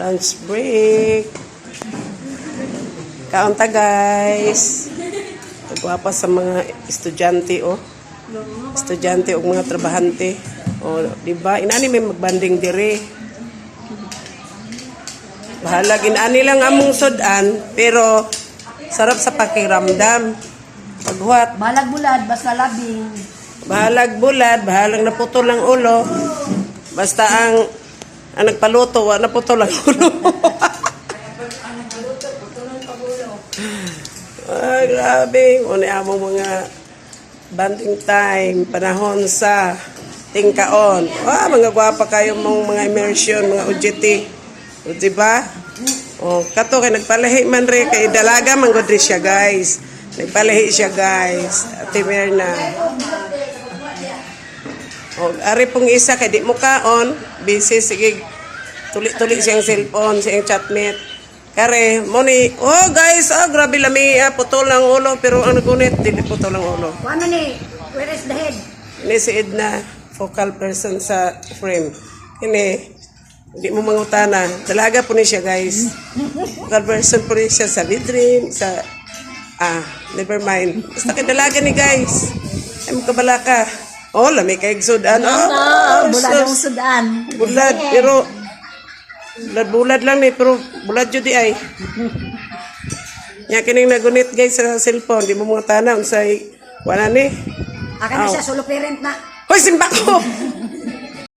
Lunch break. Kaunta guys. Nagwapa sa mga estudyante oh. Estudyante o mga trabahante. O, di ba? Inani may magbanding dire. Bahalag inani lang among sudan, pero sarap sa pakiramdam. Paghuat. Bahalag bulad, basta labing. Bahalag bulad, bahalag naputol ang ulo. Basta ang nagpaluto, naputol ang ulo. Ay, grabe. Una among mga banding time, panahon sa tingkaon. Mga gwapa kayo mga immersion, mga UGT. O, diba? O, kato kay nagpalahi man rin, kay dalaga man godri siya, guys. Nagpalahi siya, guys. Ate Merna. O, ari pong isa, kay di mo kaon, busy, sige, tulik-tulik siyang cellphone, siyang chatmate. Kare, moni, oh guys, grabe lami, putol ang ulo, pero ano gunit, dili putol ang ulo. Ano ni? Where is the head? Ini si Edna, focal person sa frame. Ini, hindi mo mangutana. Dalaga po ni siya, guys. Focal person po ni siya sa bedroom, sa, never mind. Basta ka dalaga ni guys. Ay, makabala ka. Oh, lami ka igsudan. Bulad ang sudan. Bulad, pero, bulad lang ni, pero bulad yun di ay. Nya kining nagunit guys sa cellphone, di mo mga tanaw, unsay, wala ni. Akan na siya, solo parent na. Hoy, simba ko!